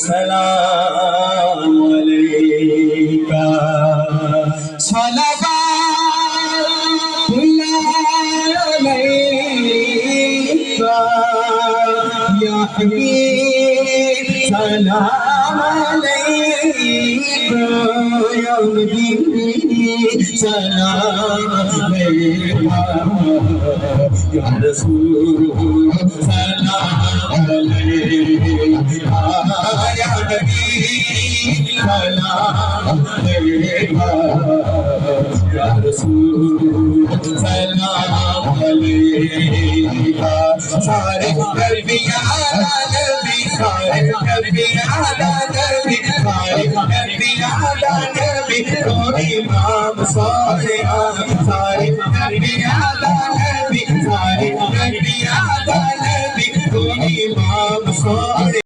सलाम अलैका सलावतुल्लाह अलैका या हबीब सलाम अलैका या नबी सलाम अलैका या रसूल सलाम अलैका या नबी सलाम अलैका या रसूल सलाम अलैका सारे नबियां नबी सारे नबियां नबी सारे नबियां नबी इमाम सारे सारे नबियां नबी सारे नबियां नबी इमाम सारे